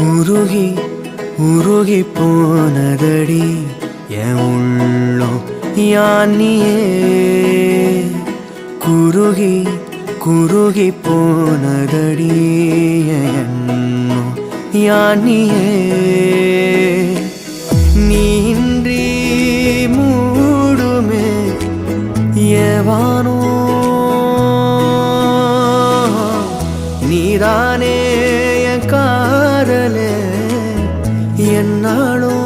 உருகி உருகி போனதடி என் உள்ளம் யானியே குருகி குருகி போனதடி என் எண்ணம் யானியே நீன்றி மூடுமே ஏவானோ நீதானே என் காதலே என்னாலும்